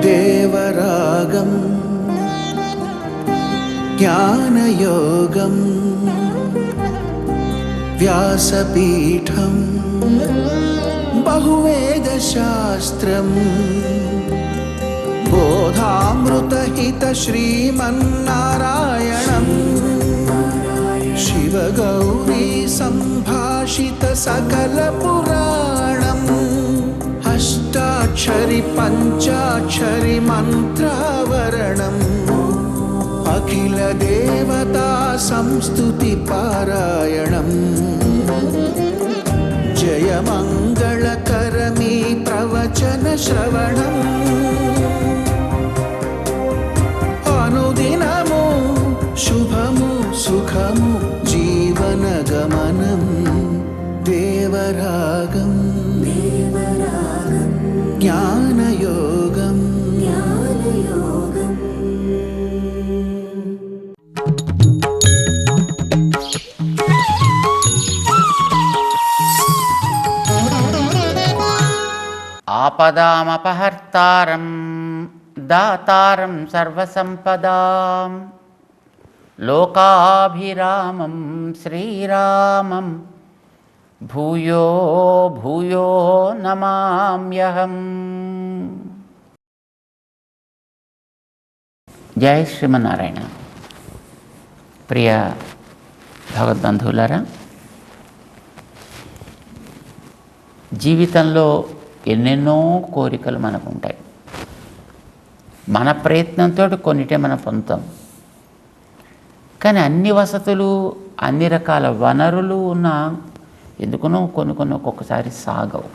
దేవరాగం జ్ఞానయోగం వ్యాసపీఠం బహువేదశాస్త్రం బోధామృతహిత శ్రీమన్నారాయణం శివగౌరీ సంభాషిత సకల పురాణం అష్టాక్షరి పంచాక్షరి మంత్రావరణం అఖిల దేవతా సంస్తుతి పారాయణం జయమంగళకరమీ ప్రవచన శ్రవణం అనుదినము శుభము సుఖము జీవన గమనం దేవరాగం జ్ఞానయోగం ఆపదామపహర్తారం దాతారం సర్వసంపదాం లోకాభిరామం శ్రీరామం భూయో భూయో నమామ్యహం. జై శ్రీమన్నారాయణ. ప్రియ భగవద్బంధువులారా, జీవితంలో ఎన్నెన్నో కోరికలు మనకు ఉంటాయి. మన ప్రయత్నంతో కొన్నిటే మనం పొందుతాం. కానీ అన్ని వసతులు అన్ని రకాల వనరులు ఉన్నా ఎందుకునో కొన్ని ఒక్కొక్కసారి సాగవు.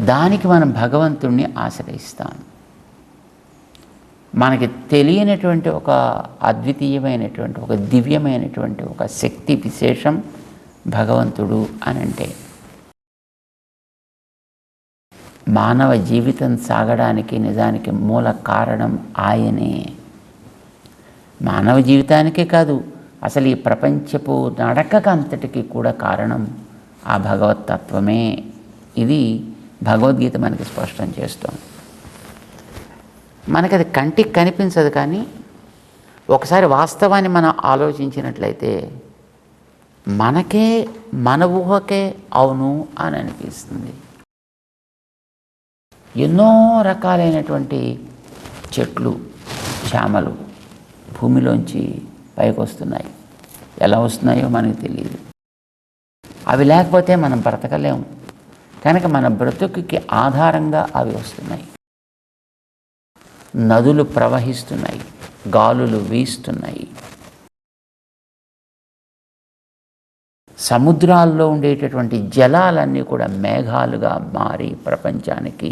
దానికి మనం భగవంతుణ్ణి ఆశ్రయిస్తాం. మనకి తెలియనటువంటి ఒక అద్వితీయమైనటువంటి ఒక దివ్యమైనటువంటి ఒక శక్తి విశేషం భగవంతుడు అని అంటే మానవ జీవితం సాగడానికి నిజానికి మూల కారణం ఆయనే. మానవ జీవితానికే కాదు, అసలు ఈ ప్రపంచపు నడకకు అంతటికీ కూడా కారణం ఆ భగవతత్వమే. ఇది భగవద్గీత మనకి స్పష్టం చేస్తుంది. మనకది కంటికి కనిపించదు, కానీ ఒకసారి వాస్తవాన్ని మనం ఆలోచించినట్లయితే మనకే మన ఊహకే అవును అని అనిపిస్తుంది. ఎన్నో రకాలైనటువంటి చెట్లు చేమలు భూమిలోంచి పైకి వస్తున్నాయి. ఎలా వస్తున్నాయో మనకు తెలియదు. అవి లేకపోతే మనం బ్రతకలేము. కనుక మన బ్రతుకుకి ఆధారంగా అవి వస్తున్నాయి. నదులు ప్రవహిస్తున్నాయి, గాలులు వీస్తున్నాయి. సముద్రాల్లో ఉండేటటువంటి జలాలన్నీ కూడా మేఘాలుగా మారి ప్రపంచానికి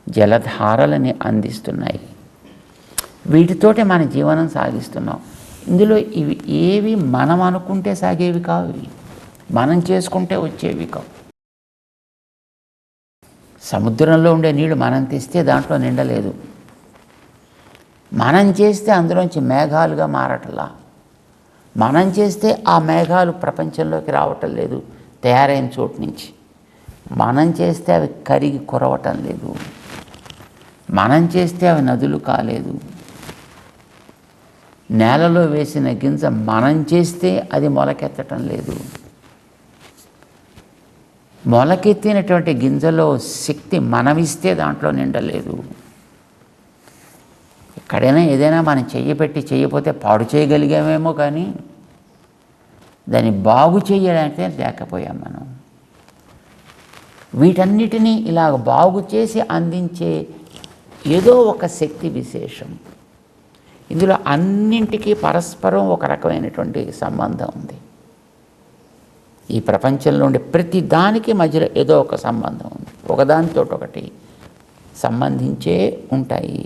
జలధారలని అందిస్తున్నాయి. వీటితోటే మన జీవనం సాగిస్తున్నాం. ఇందులో ఇవి ఏవి మనం అనుకుంటే సాగేవి కావు, మనం చేసుకుంటే వచ్చేవి కావు. సముద్రంలో ఉండే నీళ్లు మనం తెస్తే దాంట్లో నిండలేదు. మనం చేస్తే అందులోంచి మేఘాలుగా మారటలా. మనం చేస్తే ఆ మేఘాలు ప్రపంచంలోకి రావటం లేదు తయారైన చోటు నుంచి. మనం చేస్తే అవి కరిగి కురవటం లేదు. మనం చేస్తే అవి నదులు కాలేదు. నేలలో వేసిన గింజ మనం చేస్తే అది మొలకెత్తటం లేదు. మొలకెత్తినటువంటి గింజలో శక్తి మనమిస్తే దాంట్లో నిండలేదు. ఎక్కడైనా ఏదైనా మనం చెయ్యబెట్టి చేయకపోతే పాడు చేయగలిగామేమో, కానీ దాన్ని బాగు చేయడానికి లేకపోయాం మనం. వీటన్నిటినీ ఇలాగ బాగు చేసి అందించే ఏదో ఒక శక్తి విశేషం. ఇందులో అన్నింటికీ పరస్పరం ఒక రకమైనటువంటి సంబంధం ఉంది. ఈ ప్రపంచంలో ఉండే ప్రతి దానికి మధ్యలో ఏదో ఒక సంబంధం ఉంది. ఒకదానితో ఒకటి సంబంధించే ఉంటాయి.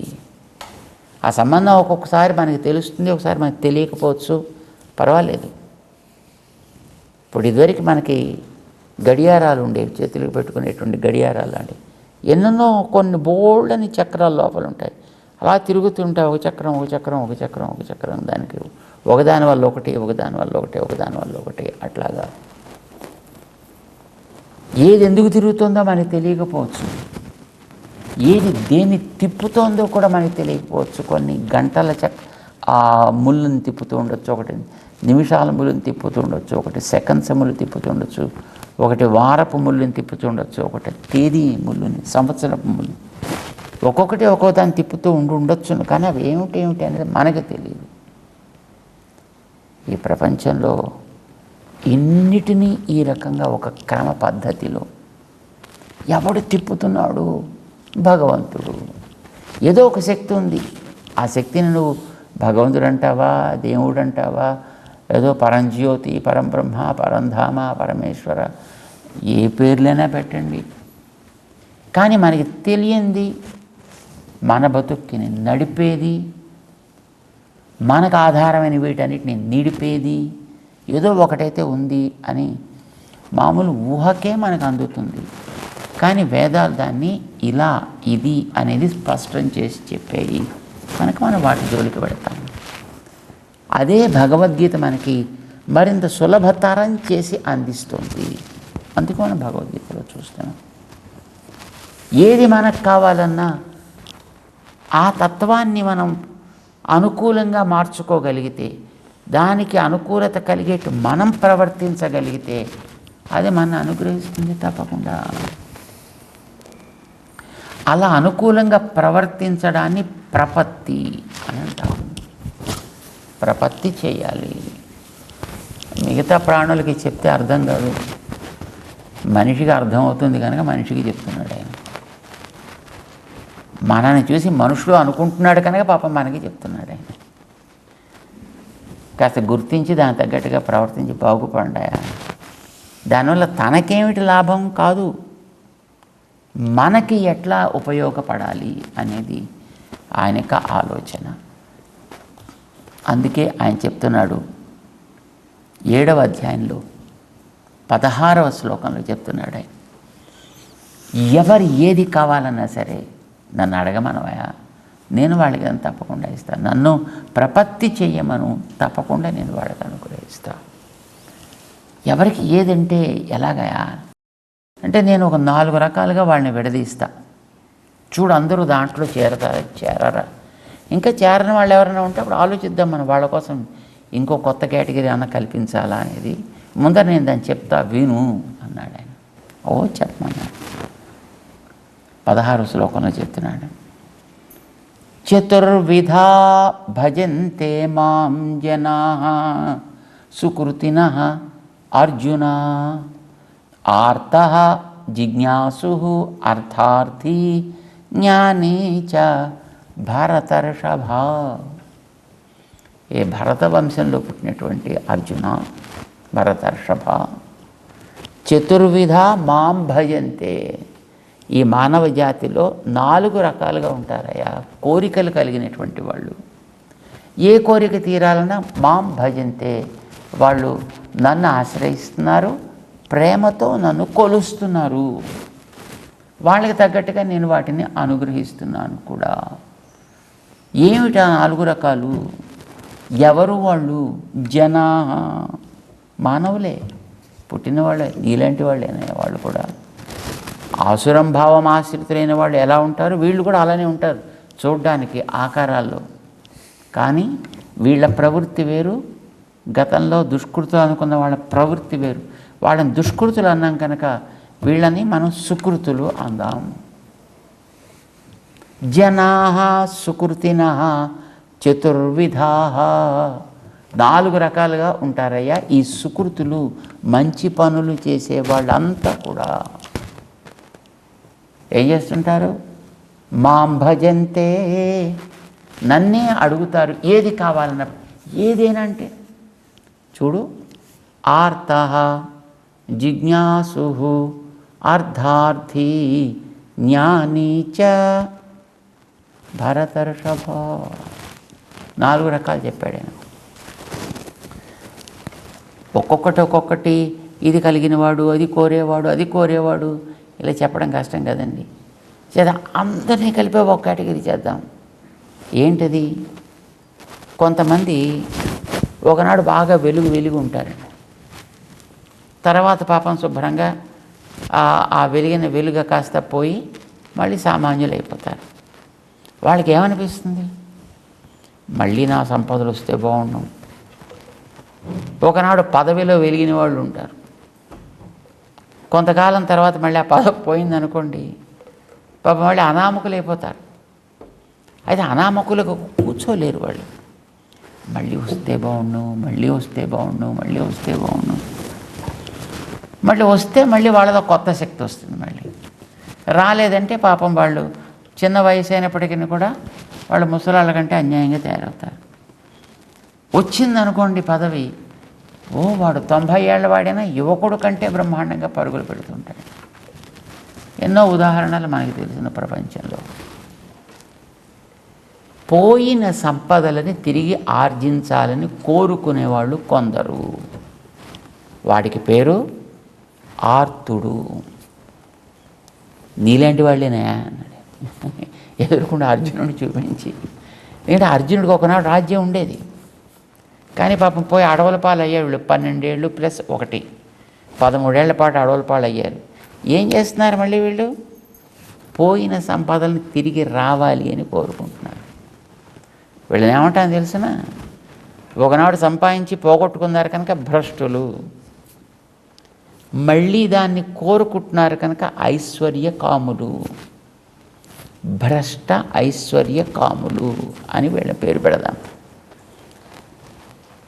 ఆ సంబంధం ఒక్కొక్కసారి మనకి తెలుస్తుంది, ఒకసారి మనకు తెలియకపోవచ్చు, పర్వాలేదు. ఇప్పుడు ఇదివరకు మనకి గడియారాలు ఉండేవి, చేతులకు పెట్టుకునేటువంటి గడియారాలు లాంటివి. ఎన్నెన్నో కొన్ని బోల్డని చక్రాలు లోపల ఉంటాయి. అలా తిరుగుతుంటాయి, ఒక చక్రం ఒక చక్రం ఒక చక్రం ఒక చక్రం, దానికి ఒకదాని వల్ల ఒకటి ఒకదాని వల్ల ఒకటి ఒకదాని వల్ల ఒకటి అట్లాగా. ఏది ఎందుకు తిరుగుతుందో మనకి తెలియకపోవచ్చు, ఏది దేన్ని తిప్పుతోందో కూడా మనకి తెలియకపోవచ్చు. కొన్ని గంటల ఆ ముళ్ళుని తిప్పుతూ ఉండొచ్చు, ఒకటి నిమిషాల ముళ్ళుని తిప్పుతూ ఉండొచ్చు, ఒకటి సెకండ్స్ ముళ్ళు తిప్పుతూ ఉండొచ్చు, ఒకటి వారపు ముళ్ళుని తిప్పుతూ ఉండొచ్చు, ఒకటి తేదీ ముళ్ళుని, సంవత్సరపు ముళ్ళు, ఒక్కొక్కటి ఒక్కో దాన్ని తిప్పుతూ ఉండొచ్చును. కానీ అవి ఏమిటి అనేది మనకు తెలియదు. ఈ ప్రపంచంలో ఇన్నిటినీ ఈ రకంగా ఒక క్రమ పద్ధతిలో ఎవడు తిప్పుతున్నాడు? భగవంతుడు. ఏదో ఒక శక్తి ఉంది. ఆ శక్తిని నువ్వు భగవంతుడు అంటావా, దేవుడు అంటావా, ఏదో పరంజ్యోతి, పరంబ్రహ్మ, పరంధామ, పరమేశ్వర, ఏ పేర్లైనా పెట్టండి. కానీ మనకి తెలియంది, మన బతుక్కిని నడిపేది, మనకు ఆధారమైన వీటన్నిటిని నిడిపేది ఏదో ఒకటైతే ఉంది అని మామూలు ఊహకే మనకు అందుతుంది. కానీ వేదాలు దాన్ని ఇలా, ఇది అనేది స్పష్టం చేసి చెప్పాయి కనుక మనం వాటి జోలికి పెడతాం. అదే భగవద్గీత మనకి మరింత సులభతరం చేసి అందిస్తుంది. అందుకు మనం భగవద్గీతలో చూస్తున్నాం. ఏది మనకు కావాలన్నా ఆ తత్వాన్ని మనం అనుకూలంగా మార్చుకోగలిగితే, దానికి అనుకూలత కలిగేట్టు మనం ప్రవర్తించగలిగితే అది మన అనుగ్రహిస్తుంది తప్పకుండా. అలా అనుకూలంగా ప్రవర్తించడాన్ని ప్రపత్తి అని అంటాం. ప్రపత్తి చేయాలి. మిగతా ప్రాణులకి చెప్తే అర్థం కాదు, మనిషికి అర్థమవుతుంది కనుక మనిషికి చెప్తున్నాడు ఆయన. మనల్ని చూసి మనుషులు అనుకుంటున్నాడు కనుక పాపం మనకి చెప్తున్నాడు ఆయన. కాస్త గుర్తించి దానికి తగ్గట్టుగా ప్రవర్తించి బాగుపడ్డాయా. దానివల్ల తనకేమిటి లాభం కాదు, మనకి ఎట్లా ఉపయోగపడాలి అనేది ఆయన యొక్క ఆలోచన. అందుకే ఆయన చెప్తున్నాడు 7వ అధ్యాయంలో 16వ శ్లోకంలో చెప్తున్నాడు ఆయన, ఎవరు ఏది కావాలన్నా సరే నన్ను అడగమనవయా, నేను వాళ్ళకి దాన్ని తప్పకుండా ఇస్తాను. నన్ను ప్రపత్తి చెయ్యమను, తప్పకుండా నేను వాళ్ళకి అనుగ్రహిస్తాను. ఎవరికి ఏదంటే ఎలాగయా అంటే, నేను ఒక 4 రకాలుగా వాళ్ళని విడదీస్తా. చూడు, అందరూ దాంట్లో చేరరా, ఇంకా చేరని వాళ్ళు ఎవరైనా ఉంటే అప్పుడు ఆలోచిద్దాం మనం వాళ్ళ కోసం ఇంకో కొత్త కేటగిరీ అన్న కల్పించాలా అనేది. ముందర నేను దాన్ని చెప్తా, విను అన్నాడు ఆయన. ఓ చెప్పమన్నాడు. 16వ శ్లోకంలో చెప్తున్నాడు, చతుర్విధా భజంతే మాం జనాః సుకృతినః అర్జున, ఆర్తః జిజ్ఞాసుః అర్థార్థీ జ్ఞానీ చ భరతర్షభ. ఏ భరత వంశంలో పుట్టినటువంటి అర్జున, భరతర్షభ, చతుర్విధ మాం భజంతే. ఈ మానవ జాతిలో 4 రకాలుగా ఉంటారయ్యా కోరికలు కలిగినటువంటి వాళ్ళు. ఏ కోరిక తీరాలన్నా మాం భజంతే, వాళ్ళు నన్ను ఆశ్రయిస్తున్నారు, ప్రేమతో నన్ను కొలుస్తున్నారు, వాళ్ళకి తగ్గట్టుగా నేను వాటిని అనుగ్రహిస్తున్నాను కూడా. ఏమిటా 4 రకాలు? ఎవరు వాళ్ళు? జనా, మానవులే, పుట్టిన వాళ్ళే, నీలాంటి వాళ్ళేనా వాళ్ళు కూడా. ఆసురం భావం ఆశ్రితులైన వాళ్ళు ఎలా ఉంటారు, వీళ్ళు కూడా అలానే ఉంటారు చూడ్డానికి ఆకారాల్లో. కానీ వీళ్ళ ప్రవృత్తి వేరు, గతంలో దుష్కృతులు అనుకున్న వాళ్ళ ప్రవృత్తి వేరు. వాళ్ళని దుష్కృతులు అన్నాం కనుక వీళ్ళని మనం సుకృతులు అందాం. జనాః సుకృతినః చతుర్విధాః, 4 రకాలుగా ఉంటారయ్యా ఈ సుకృతులు, మంచి పనులు చేసే వాళ్ళంతా కూడా. ఏం చేస్తుంటారు? మాం భజంతే, నన్నే అడుగుతారు ఏది కావాలన్న. ఏదైనా అంటే చూడు, ఆర్తః జిజ్ఞాసుః అర్థార్థీ జ్ఞానీ చ భరతర్షభ. 4 రకాలు చెప్పాడు ఆయన. ఒక్కొక్కటి ఇది కలిగినవాడు, అది కోరేవాడు ఇలా చెప్పడం కష్టం కదండి. చేద్దాం, అందరినీ కలిపి ఒక కేటగిరీ చేద్దాం. ఏంటది? కొంతమంది ఒకనాడు బాగా వెలుగు ఉంటారండి, తర్వాత పాపం శుభ్రంగా ఆ వెలిగిన వెలుగ కాస్త పోయి మళ్ళీ సామాన్యులు అయిపోతారు. వాళ్ళకి ఏమనిపిస్తుంది? మళ్ళీ నా సంపదలు వస్తే బాగుండు. ఒకనాడు పదవిలో వెలిగిన వాళ్ళు ఉంటారు. కొంతకాలం తర్వాత మళ్ళీ ఆ పదవి పోయిందనుకోండి, పాపం మళ్ళీ అనామకులు అయిపోతారు. అయితే అనామకులకు కూర్చోలేరు వాళ్ళు. మళ్ళీ వస్తే బాగుండు, మళ్ళీ వస్తే బాగుండు, మళ్ళీ వస్తే బాగుండు. మళ్ళీ వస్తే మళ్ళీ వాళ్ళతో కొత్త శక్తి వస్తుంది. మళ్ళీ రాలేదంటే పాపం వాళ్ళు చిన్న వయసు అయినప్పటికీ కూడా వాళ్ళు ముసలాళ్ళ కంటే అన్యాయంగా తయారవుతారు. వచ్చిందనుకోండి పదవి, వాడు 90 ఏళ్ల వాడైనా యువకుడు కంటే బ్రహ్మాండంగా పరుగులు పెడుతుంటాడు. ఎన్నో ఉదాహరణలు మనకి తెలిసిన ప్రపంచంలో. పోయిన సంపదలని తిరిగి ఆర్జించాలని కోరుకునేవాళ్ళు కొందరు. వాడికి పేరు ఆర్తుడు. నీలాంటి వాళ్ళేనా అన్నాడు ఎదురుకుండా అర్జునుడిని చూపించి. ఎందుకంటే అర్జునుడికి ఒకనాడు రాజ్యం ఉండేది, కానీ పాపం పోయి అడవుల పాలు అయ్యారు వీళ్ళు. 12 ఏళ్ళు ప్లస్ 1 13 ఏళ్ల పాటు అడవుల పాలు అయ్యారు. ఏం చేస్తున్నారు మళ్ళీ వీళ్ళు? పోయిన సంపదలను తిరిగి రావాలి అని కోరుకుంటున్నారు. వీళ్ళని ఏమంటాను తెలిసిన, ఒకనాడు సంపాదించి పోగొట్టుకున్నారు కనుక భ్రష్టులు. మళ్ళీ దాన్ని కోరుకుంటున్నారు కనుక ఐశ్వర్య కాములు. భ్రష్ట ఐశ్వర్య కాములు అని వీళ్ళ పేరు పెడదాం.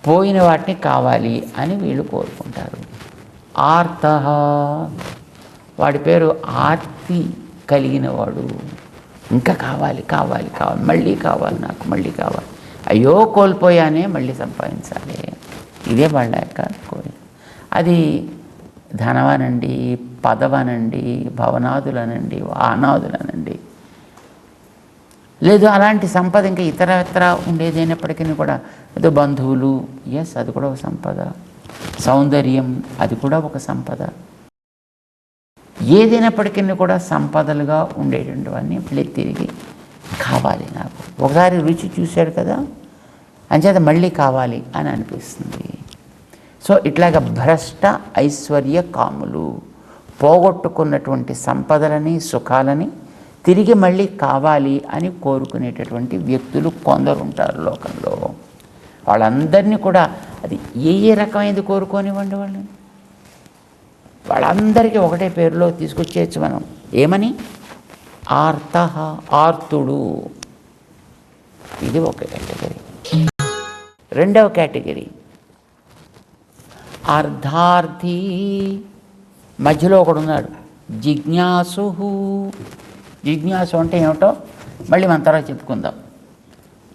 పోయిన వాటిని కావాలి అని వీళ్ళు కోరుకుంటారు. ఆర్త, వాడి పేరు ఆర్తి కలిగిన వాడు. ఇంకా కావాలి కావాలి కావాలి, మళ్ళీ కావాలి, నాకు మళ్ళీ కావాలి, అయ్యో కోల్పోయానే మళ్ళీ సంపాదించాలి. ఇదే వాళ్ళ యొక్క కోరిక. అది ధనవనండి, పదవనండి, భవనాదులనండి, వాహనాదులనండి, లేదు అలాంటి సంపద ఇంకా ఇతర ఉండేదైనప్పటికీ కూడా ఏదో బంధువులు, అది కూడా ఒక సంపద. సౌందర్యం, అది కూడా ఒక సంపద. ఏదైనప్పటికీ కూడా సంపదలుగా ఉండేటువంటివన్నీ మళ్ళీ తిరిగి కావాలి. నాకు ఒకసారి రుచి చూశాడు కదా, అంచేత మళ్ళీ కావాలి అని అనిపిస్తుంది. సో ఇట్లాగ భ్రష్ట ఐశ్వర్య కాములు, పోగొట్టుకున్నటువంటి సంపదలని సుఖాలని తిరిగి మళ్ళీ కావాలి అని కోరుకునేటటువంటి వ్యక్తులు కొందరు ఉంటారు లోకంలో. వాళ్ళందరినీ కూడా అది ఏ రకమైనది కోరుకోనివ్వండి, వాళ్ళందరికీ ఒకటే పేరులో తీసుకొచ్చేయచ్చు మనం. ఏమని? ఆర్త, ఆర్తుడు. ఇది ఒక కేటగిరీ. రెండవ కేటగిరీ అర్ధార్థి. మధ్యలో ఒకడు ఉన్నాడు, జిజ్ఞాసు. జిజ్ఞాసు అంటే ఏమిటో మళ్ళీ మన తర్వాత చెప్పుకుందాం,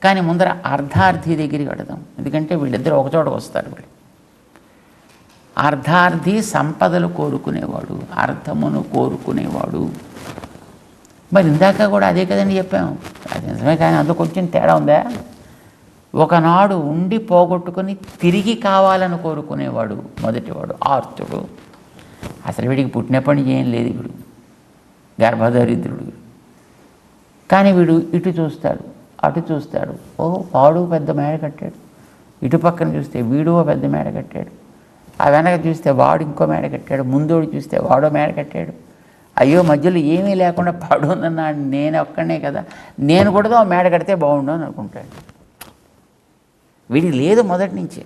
కానీ ముందర అర్ధార్థి దగ్గరికి వెళదాం. ఎందుకంటే వీళ్ళిద్దరు ఒకచోటకు వస్తారు. వీళ్ళు అర్ధార్థి సంపదలు కోరుకునేవాడు, అర్థమును కోరుకునేవాడు. మరి ఇందాక కూడా అదే కదండి చెప్పాము, అది నిజమే, కానీ అందులో కొంచెం తేడా ఉందా? ఒకనాడు ఉండి పోగొట్టుకుని తిరిగి కావాలని కోరుకునేవాడు మొదటివాడు ఆర్తుడు. అసలు వీడికి పుట్టినప్పటి నుంచి ఏం లేదు, వీడు గర్భదరిద్రుడు. కానీ వీడు ఇటు చూస్తాడు, అటు చూస్తాడు, వాడు పెద్ద మేడ కట్టాడు. ఇటు పక్కన చూస్తే వీడు పెద్ద మేడ కట్టాడు, ఆ వెనక చూస్తే వాడు ఇంకో మేడ కట్టాడు, ముందోడు చూస్తే వాడో మేడ కట్టాడు. అయ్యో మధ్యలో ఏమీ లేకుండా పడున్నాడు, నేను ఒక్కనే కదా, నేను కూడా మేడ కడితే బాగుండు అని అనుకుంటాడు. వీడికి లేదు మొదటి నుంచి,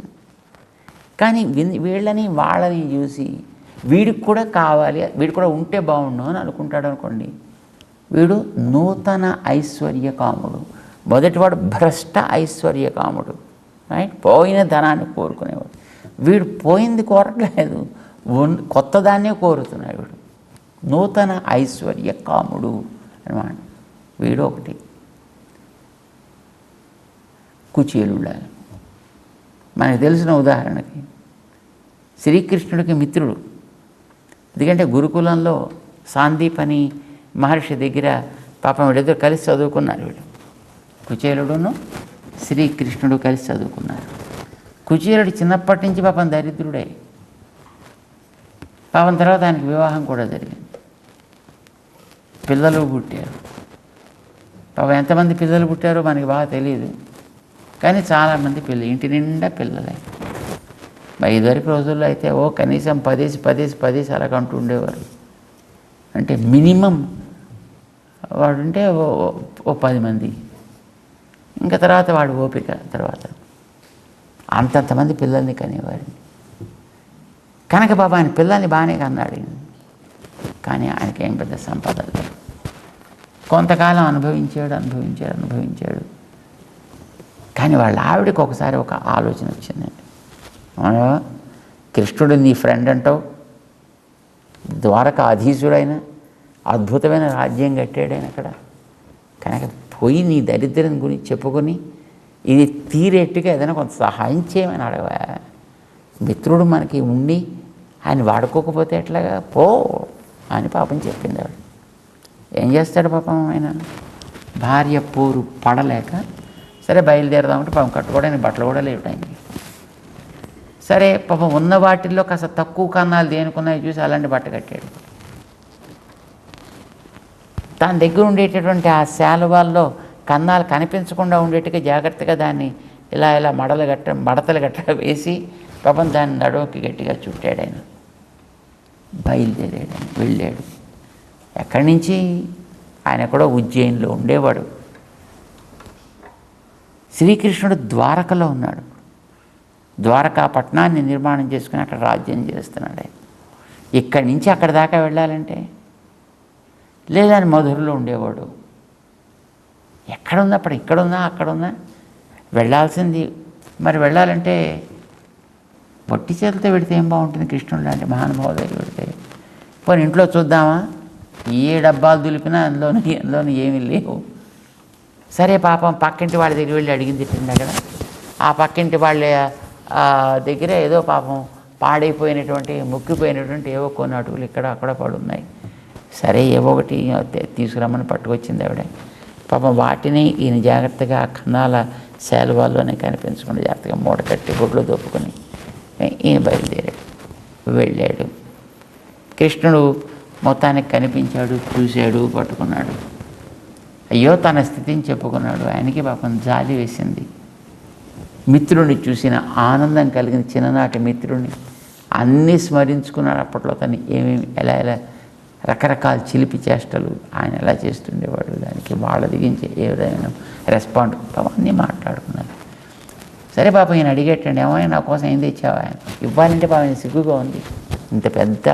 కానీ వీళ్ళని వాళ్ళని చూసి వీడికి కూడా కావాలి, వీడు కూడా ఉంటే బాగుండు అని అనుకుంటాడు అనుకోండి. వీడు నూతన ఐశ్వర్య కాముడు. మొదటివాడు భ్రష్ట ఐశ్వర్య కాముడు, రైట్? పోయిన ధనాన్ని కోరుకునేవాడు. వీడు పోయింది కోరట్లేదు, కొత్త దాన్నే కోరుతున్నాడు. వీడు నూతన ఐశ్వర్య కాముడు అన్నమాట. వీడు ఒకటి. కుచేలుడు మనకు తెలిసిన ఉదాహరణకి శ్రీకృష్ణుడికి మిత్రుడు. ఎందుకంటే గురుకులంలో సాందీపని మహర్షి దగ్గర పాపం వీళ్ళిద్దరు కలిసి చదువుకున్నారు. వీళ్ళు కుచేలుడును శ్రీకృష్ణుడు కలిసి చదువుకున్నారు. కుచేలుడు చిన్నప్పటి నుంచి పాపం దరిద్రుడే. పాపం తర్వాత ఆయనకి వివాహం కూడా జరిగింది, పిల్లలు పుట్టారు. పాపం ఎంతమంది పిల్లలు పుట్టారో మనకి బాగా తెలియదు, కానీ చాలామంది పిల్లలు, ఇంటి నిండా పిల్లలే. ఇదివరకు రోజుల్లో అయితే కనీసం 10 అలాగ అంటూ ఉండేవారు. అంటే మినిమం వాడుంటే ఓ 10 మంది, ఇంకా తర్వాత వాడు ఓపిక తర్వాత అంతంతమంది పిల్లల్ని కనేవాడిని. కనుక బాబా ఆయన పిల్లల్ని బాగానే కన్నాడు, కానీ ఆయనకేం పెద్ద సంపద లేదు. కొంతకాలం అనుభవించాడు. కానీ వాళ్ళ ఆవిడకి ఒకసారి ఒక ఆలోచన వచ్చిందండి. కృష్ణుడు నీ ఫ్రెండ్ అంటావు, ద్వారకాధీశుడైన అద్భుతమైన రాజ్యం కట్టాడైన అక్కడ, కనుక పోయి నీ దరిద్రం గురించి చెప్పుకొని ఇది తీరేట్టుగా ఏదైనా కొంత సహాయం చేయమని అడగవా. మిత్రుడు మనకి ఉండి ఆయన వాడుకోకపోతే ఎట్లాగా, పో అని పాపం చెప్పింది ఆవిడ. ఏం చేస్తాడు పాపం ఆయన, భార్య పోరు పడలేక సరే బయలుదేరదామంటే పాపం కట్టుకోవడానికి బట్టలు కూడా లేవు ఆయనకి. సరే పాపం ఉన్న వాటిల్లో కాస్త తక్కువ కన్నాలు దేనుకున్నాయి చూసి అలాంటి బట్ట కట్టాడు. తన దగ్గర ఉండేటటువంటి ఆ శాలువాల్లో కన్నాలు కనిపించకుండా ఉండేట్టుగా జాగ్రత్తగా దాన్ని ఇలా మడతలు గట్ట వేసి పాపం దాన్ని నడుముకి గట్టిగా చుట్టాడు. ఆయన బయలుదేరాడు, వెళ్ళాడు. ఎక్కడి నుంచి, ఆయన కూడా ఉజ్జయినిలో ఉండేవాడు. శ్రీకృష్ణుడు ద్వారకలో ఉన్నాడు. ద్వారకా పట్టణాన్ని నిర్మాణం చేసుకుని అక్కడ రాజ్యం చేస్తున్నాడు ఆయన. ఇక్కడి నుంచి అక్కడి దాకా వెళ్ళాలంటే లేదా మధురలో ఉండేవాడు. ఎక్కడుంది అప్పుడు, ఇక్కడున్నా అక్కడున్నా వెళ్ళాల్సింది. మరి వెళ్ళాలంటే పొట్టి చేతులతో పెడితే ఏం బాగుంటుంది, కృష్ణుడు లాంటి మహానుభావ దగ్గర పెడితే. పోనీ ఇంట్లో చూద్దామా, ఏ డబ్బాలు దులిపినా అందులోని ఏమీ లేవు. సరే పాపం పక్కింటి వాళ్ళ దగ్గర వెళ్ళి అడిగింది అక్కడ. ఆ పక్కింటి వాళ్ళ దగ్గర ఏదో పాపం పాడైపోయినటువంటి ముక్కిపోయినటువంటి ఏవో కొన్ని అటుకులు ఇక్కడ అక్కడ పడున్నాయి. సరే ఏవో ఒకటి తీసుకురమ్మని పట్టుకొచ్చింది ఆవిడ. పాపం వాటిని ఈయన జాగ్రత్తగా ఆ కన్నాల శాలువాల్లోనే కనిపించకుండా జాగ్రత్తగా మూట కట్టి గుడ్లు దొప్పుకొని ఈయన బయలుదేరాడు, వెళ్ళాడు. కృష్ణుడు మొత్తానికి కనిపించాడు, చూశాడు, పట్టుకున్నాడు. అయ్యో తన స్థితిని చెప్పుకున్నాడు. ఆయనకి పాపం జాలి వేసింది. మిత్రుడిని చూసిన ఆనందం కలిగిన చిన్ననాటి మిత్రుడిని అన్నీ స్మరించుకున్నాడు. అప్పట్లో తను ఏమేమి ఎలా రకరకాల చిలిపి చేష్టలు ఆయన ఎలా చేస్తుండేవాడు, దానికి వాళ్ళ దిగించే ఏ విధమైన రెస్పాండ్ అన్నీ మాట్లాడుకున్నారు. సరే పాపం ఈయన అడిగేటండి, ఏమైనా నా కోసం ఏం తెచ్చావా, ఆయన ఇవ్వాలంటే పాపం ఆయన సిగ్గుగా ఉంది. ఇంత పెద్ద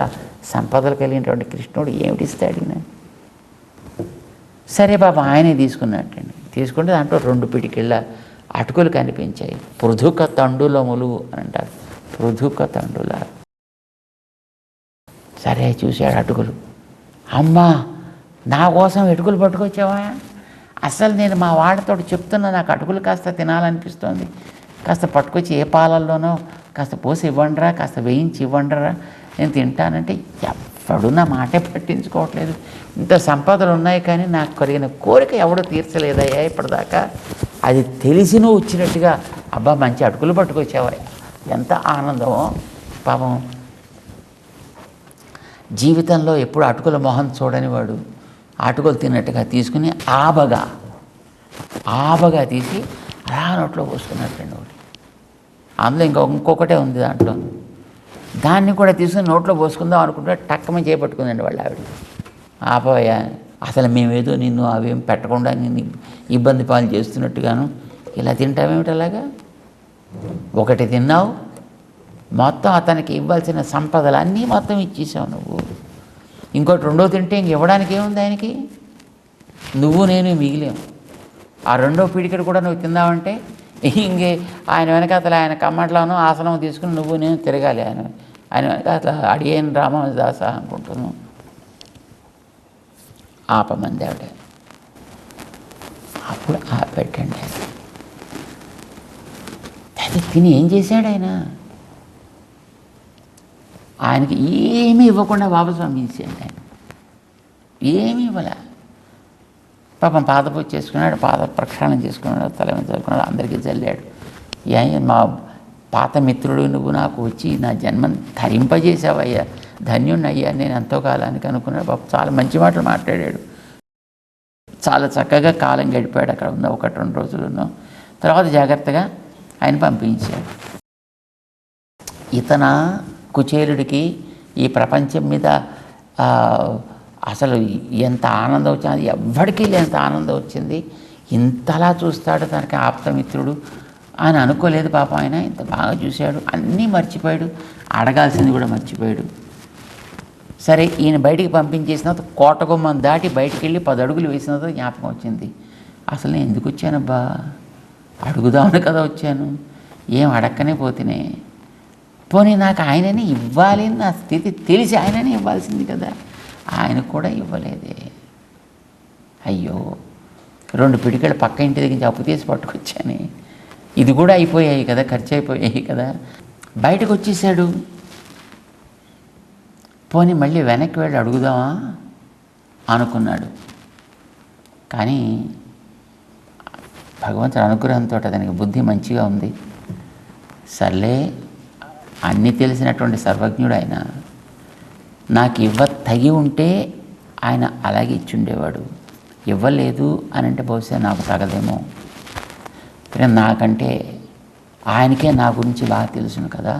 సంపదలు కలిగినటువంటి కృష్ణుడు ఏమిటి ఇస్తాడు ఈయన. సరే పాపం ఆయనే తీసుకున్నట్టండి. తీసుకుంటే దాంట్లో 2 పిడికిళ్ళ అటుకులు కనిపించాయి. పృథుక తండులములు అని అంటారు, పృథుక తండుల. సరే చూశాడు అటుకులు. అమ్మా నా కోసం అటుకులు పట్టుకొచ్చావా, అసలు నేను మా వాళ్ళతో చెప్తున్నా నాకు అటుకులు కాస్త తినాలనిపిస్తోంది, కాస్త పట్టుకొచ్చి ఏ పాలల్లోనో కాస్త పోసి ఇవ్వండిరా, కాస్త వేయించి ఇవ్వండిరా, నేను తింటానంటే ఎవడు నా మాటే పట్టించుకోవట్లేదు. ఇంత సంపదలు ఉన్నాయి కానీ నాకు కలిగిన కోరిక ఎవడో తీర్చలేదయ్యా ఇప్పటిదాకా. అది తెలిసి నువ్వు వచ్చినట్టుగా అబ్బా మంచి అటుకులు పట్టుకొచ్చావా, ఎంత ఆనందమో. పాపం జీవితంలో ఎప్పుడు అటుకుల మొహం చూడని వాడు అటుకులు తిన్నట్టుగా తీసుకుని ఆబగా తీసి అలా నోట్లో పోసుకున్నట్టండి ఒకటి. అందులో ఇంకొకటే ఉంది దాంట్లో. దాన్ని కూడా తీసుకుని నోట్లో పోసుకుందాం అనుకుంటే టక్కమని చేపట్టుకుందండి వాళ్ళ ఆవిడ. ఆపోయా, అసలు మేమేదో నిన్ను అవేం పెట్టకుండా నిన్ను ఇబ్బంది పాలు చేస్తున్నట్టుగాను ఇలా తింటావేమిటి, అలాగా ఒకటి తిన్నావు మొత్తం అతనికి ఇవ్వాల్సిన సంపదలు అన్నీ మొత్తం ఇచ్చేసావు నువ్వు. ఇంకోటి 2వ తింటే ఇంక ఇవ్వడానికి ఏముంది ఆయనకి, నువ్వు నేను మిగిలేము. ఆ 2వ పిడికడు కూడా నువ్వు తిందామంటే ఇంకే ఆయన వెనకాతల ఆయన కమ్మట్లోనూ ఆసనం తీసుకుని నువ్వు నేను తిరగాలి. ఆయన వెనకాతల అడిగేను రామదాస అనుకుంటున్నాను. ఆపమంది ఆవిడ. అప్పుడు ఆపెట్టండి. అది తిని ఏం చేశాడు ఆయనకి ఏమీ ఇవ్వకుండా వాపసు పంపించాడు. ఆయన ఏమీ ఇవ్వలే. పాపం పాదపూజ చేసుకున్నాడు, పాద ప్రక్షాళన చేసుకున్నాడు, తల మీద చదువుకున్నాడు, అందరికీ చల్లాడు. మా పాత మిత్రుడు నువ్వు నాకు వచ్చి నా జన్మను ధరింపజేసావయ్యా, ధన్యుణ్ణయ్యా నేను ఎంతో కాలానికి అనుకున్నాడు. పాపం చాలా మంచి మాటలు మాట్లాడాడు. చాలా చక్కగా కాలం గడిపాడు అక్కడ ఉన్న 1-2 రోజులను. తర్వాత జాగ్రత్తగా ఆయన పంపించాడు. ఇతన కుచేలుడికి ఈ ప్రపంచం మీద అసలు ఎంత ఆనందం వచ్చింది, అది ఎవ్వడికి ఎంత ఆనందం వచ్చింది. ఇంతలా చూస్తాడు తనకి ఆప్తమిత్రుడు అని అనుకోలేదు పాపం. ఆయన ఇంత బాగా చూశాడు, అన్నీ మర్చిపోయాడు, అడగాల్సింది కూడా మర్చిపోయాడు. సరే ఈయన బయటికి పంపించేసిన తర్వాత కోటగుమ్మం దాటి బయటికి వెళ్ళి 10 అడుగులు వేసిన తర్వాత జ్ఞాపకం వచ్చింది, అసలు నేను ఎందుకు వచ్చానబ్బా, అడుగుదామని కదా వచ్చాను, ఏం అడక్కనే పోతేనే. పోనీ నాకు ఆయనని ఇవ్వాలి నా స్థితి తెలిసి ఆయననే ఇవ్వాల్సింది కదా, ఆయన కూడా ఇవ్వలేదే. అయ్యో 2 పిడికలు పక్క ఇంటి దగ్గర నుంచి అప్పు తీసి పట్టుకొచ్చాను, ఇది కూడా అయిపోయాయి కదా, ఖర్చు అయిపోయాయి కదా. బయటకు వచ్చేసాడు. పోనీ మళ్ళీ వెనక్కి వెళ్ళి అడుగుదామా అనుకున్నాడు. కానీ భగవంతుడి అనుగ్రహంతో అతనికి బుద్ధి మంచిగా ఉంది. సర్లే, అన్నీ తెలిసినటువంటి సర్వజ్ఞుడు ఆయన, నాకు తగి ఉంటే ఆయన అలాగే ఇచ్చుండేవాడు, ఇవ్వలేదు అని అంటే బహుశా నాకు తగదేమో. కానీ నాకంటే ఆయనకే నా గురించి బాగా తెలుసును కదా,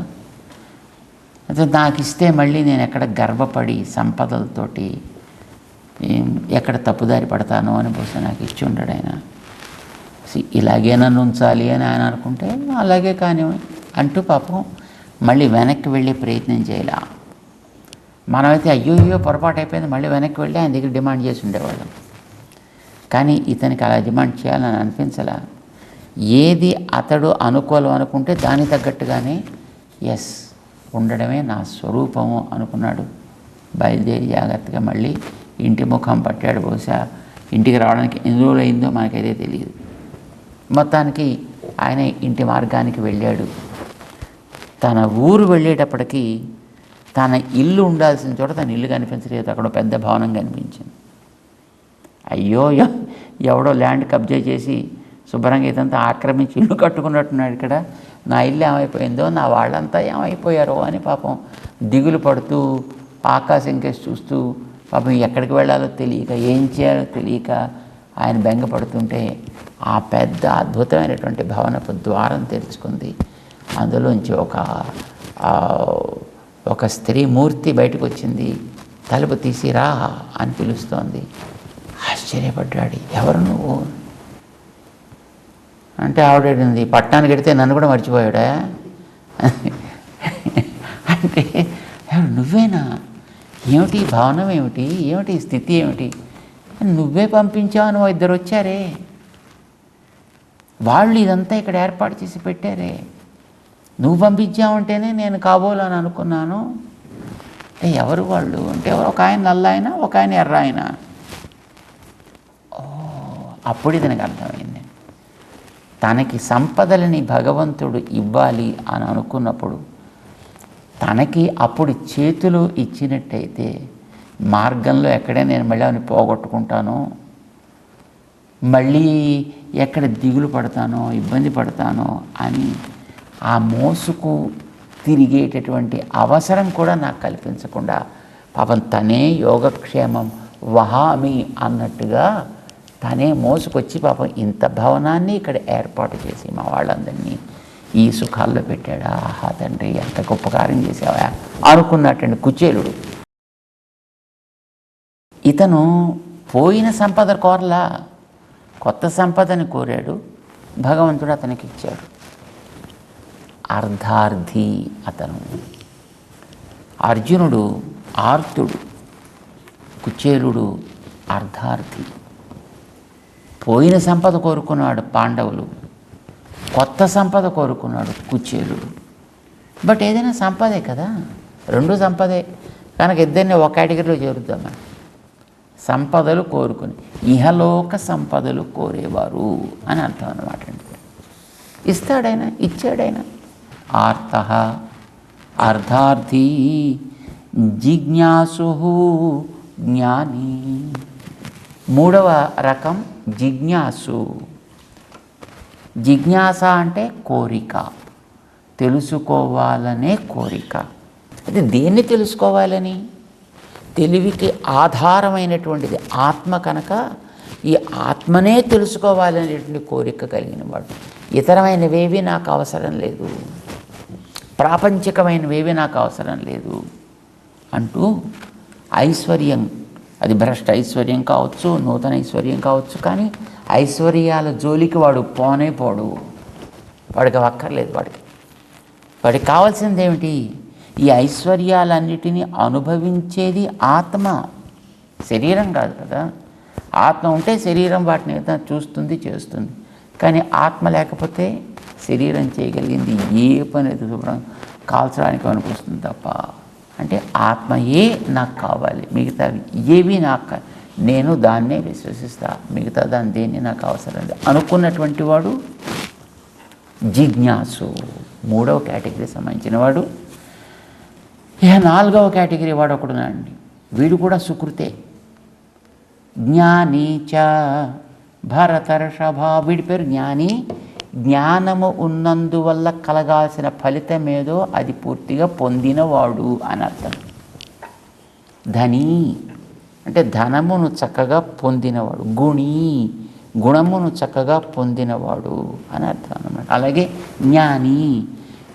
అయితే నాకు ఇస్తే మళ్ళీ నేను ఎక్కడ గర్వపడి సంపదలతోటి ఎక్కడ తప్పుదారి పడతానో అని బహుశా నాకు ఇచ్చి ఉంటాడు ఆయన. ఇలాగే నన్ను ఉంచాలి అని ఆయన అనుకుంటే అలాగే కానీ అంటూ పాపం మళ్ళీ వెనక్కి వెళ్ళే ప్రయత్నం చేయాల. మనమైతే అయ్యో పొరపాటు అయిపోయింది, మళ్ళీ వెనక్కి వెళ్ళి ఆయన దగ్గర డిమాండ్ చేసి ఉండేవాళ్ళం. కానీ ఇతనికి అలా డిమాండ్ చేయాలని అనిపించలా. ఏది అతడు అనుకూలం అనుకుంటే దానికి తగ్గట్టుగానే ఎస్ ఉండడమే నా స్వరూపము అనుకున్నాడు. బయలుదేరి జాగ్రత్తగా మళ్ళీ ఇంటి ముఖం పట్టాడు. బహుశా ఇంటికి రావడానికి ఎన్ని రోజులు అయిందో మనకైతే తెలియదు. మొత్తానికి ఆయన ఇంటి మార్గానికి వెళ్ళాడు. తన ఊరు వెళ్ళేటప్పటికీ తన ఇల్లు ఉండాల్సిన చోట తన ఇల్లు కనిపించలేదు, అక్కడ పెద్ద భవనం కనిపించింది. అయ్యో ఎవడో ల్యాండ్ కబ్జా చేసి శుభ్రంగా ఇదంతా ఆక్రమించి ఇల్లు కట్టుకున్నట్టున్నాడు, ఇక్కడ నా ఇల్లు ఏమైపోయిందో, నా వాళ్ళంతా ఏమైపోయారో అని పాపం దిగులు పడుతూ ఆకాశం కేసి చూస్తూ పాపం ఎక్కడికి వెళ్ళాలో తెలియక ఏం చేయాలో తెలియక ఆయన బెంగపడుతుంటే ఆ పెద్ద అద్భుతమైనటువంటి భవనపు ద్వారం తెరుచుకుంది. అందులోంచి ఒక స్త్రీ మూర్తి బయటకు వచ్చింది. తలుపు తీసిరా అని పిలుస్తోంది. ఆశ్చర్యపడ్డాడు, ఎవరు నువ్వు అంటే ఆవిడేంది పట్టణానికి వెడితే నన్ను కూడా మర్చిపోయాడా అంటే నువ్వేనా, ఏమిటి భవనం ఏమిటి, ఏమిటి స్థితి ఏమిటి, నువ్వే పంపించావు, నువ్వు 2 వచ్చారే, వాళ్ళు ఇదంతా ఇక్కడ ఏర్పాటు చేసి పెట్టారే, నువ్వు పంపించావంటేనే నేను కాబోలని అనుకున్నాను. అంటే ఎవరు వాళ్ళు అంటే ఒక ఆయన నల్ల ఆయన, ఒక ఆయన ఎర్ర ఆయన. అప్పుడు ఇతనికి అర్థమైంది, తనకి సంపదలని భగవంతుడు ఇవ్వాలి అని అనుకున్నప్పుడు తనకి అప్పుడు చేతులు ఇచ్చినట్టయితే మార్గంలో ఎక్కడే నేను మళ్ళీ అవన్నీ పోగొట్టుకుంటానో, మళ్ళీ ఎక్కడ దిగులు పడతానో, ఇబ్బంది పడతానో అని ఆ మోసుకు తిరిగేటటువంటి అవసరం కూడా నాకు కల్పించకుండా పాపం తనే యోగక్షేమం వహామి అన్నట్టుగా తనే మోసుకొచ్చి పాపం ఇంత భవనాన్ని ఇక్కడ ఏర్పాటు చేసి మా వాళ్ళందరినీ ఈ సుఖాల్లో పెట్టాడా. ఆహా తండ్రి ఎంత గొప్ప కార్యం చేసావా అనుకున్నట్టండి కుచేలుడు. ఇతను పోయిన సంపద కోరలా, కొత్త సంపదని కోరాడు. భగవంతుడు అతనికి ఇచ్చాడు. అర్ధార్థి అతను. అర్జునుడు ఆర్తుడు, కుచేలుడు అర్ధార్థి. పోయిన సంపద కోరుకున్నాడు పాండవులు, కొత్త సంపద కోరుకున్నాడు కుచేలుడు. బట్ ఏదైనా సంపదే కదా, 2 సంపదే కనుక ఇద్దరిని ఒక కేటగిరీలో చేరుద్దామా. సంపదలు కోరుకుని ఇహలోక సంపదలు కోరేవారు అని అర్థం అన్నమాట. ఇస్తాడైనా, ఇచ్చాడైనా. ఆర్త అర్ధార్థి జిజ్ఞాసు జ్ఞాని. 3వ రకం జిజ్ఞాసు. జిజ్ఞాస అంటే కోరిక, తెలుసుకోవాలనే కోరిక. అది దేన్ని తెలుసుకోవాలని? తెలివికి ఆధారమైనటువంటిది ఆత్మ కనుక ఈ ఆత్మనే తెలుసుకోవాలనేటువంటి కోరిక కలిగిన వాడు. ఇతరమైనవేవి నాకు అవసరం లేదు, ప్రాపంచికమైనవేవి నాకు అవసరం లేదు అంటూ ఐశ్వర్యం అది భ్రష్ట ఐశ్వర్యం కావచ్చు, నూతన ఐశ్వర్యం కావచ్చు. కానీ ఐశ్వర్యాల జోలికి వాడు పోనే పోడు. వాడికి అక్కర్లేదు. వాడికి కావాల్సింది ఏమిటి? ఈ ఐశ్వర్యాలన్నిటినీ అనుభవించేది ఆత్మ, శరీరం కాదు కదా. ఆత్మ ఉంటే శరీరం వాటిని చూస్తుంది, చేస్తుంది. కానీ ఆత్మ లేకపోతే శరీరం చేయగలిగింది ఏ పని శుభ్రం కాల్చడానికి అనిపిస్తుంది తప్ప. అంటే ఆత్మయే నాకు కావాలి, మిగతా ఏవి నాకు నేను దాన్నే విశ్వసిస్తా, మిగతా దాన్ని దేన్ని నాకు అవసరం లేదు అనుకున్నటువంటి వాడు జిజ్ఞాసు, 3వ కేటగిరీ సంబంధించిన వాడు. ఇక 4వ కేటగిరీ వాడు ఒకడున్నాడండి. వీడు కూడా సుకృతే. జ్ఞానీచ భరతర్షభ. వీడి పేరు జ్ఞాని. జ్ఞానము ఉన్నందువల్ల కలగాల్సిన ఫలితం ఏదో అది పూర్తిగా పొందినవాడు అని అర్థం. ధనీ అంటే ధనమును చక్కగా పొందినవాడు. గుణీ గుణమును చక్కగా పొందినవాడు అని అర్థం అన్నమాట. అలాగే జ్ఞాని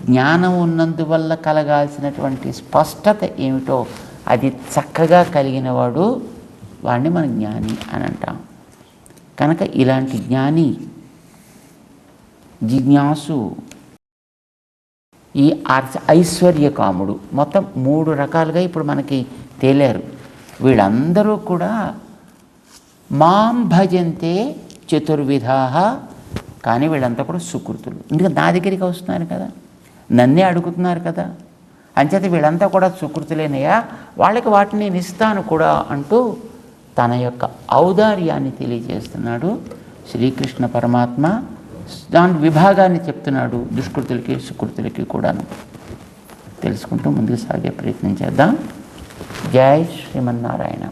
జ్ఞానం ఉన్నందువల్ల కలగాల్సినటువంటి స్పష్టత ఏమిటో అది చక్కగా కలిగినవాడు, వాడిని మనం జ్ఞాని అని అంటాం. కనుక ఇలాంటి జ్ఞాని, జిజ్ఞాసు, ఈ ఐశ్వర్యకాముడు, మొత్తం 3 రకాలుగా ఇప్పుడు మనకి తేలారు. వీళ్ళందరూ కూడా మాం భజంతే చతుర్విధా. కానీ వీళ్ళంతా కూడా సుకృతులు. ఎందుకంటే నా దగ్గరికి వస్తున్నారు కదా, నన్నే అడుగుతున్నారు కదా, అంచేత వీళ్ళంతా కూడా సుకృతులేనయ్యా, వాళ్ళకి వాటిని నేను ఇస్తాను కూడా అంటూ తన యొక్క ఔదార్యాన్ని తెలియజేస్తున్నాడు శ్రీకృష్ణ పరమాత్మ. దాని విభాగాన్ని చెప్తున్నాడు దుష్కృతులకి సుకృతులకి కూడాను. తెలుసుకుంటూ ముందుకు సాగే ప్రయత్నం చేద్దాం. జై శ్రీమన్నారాయణ.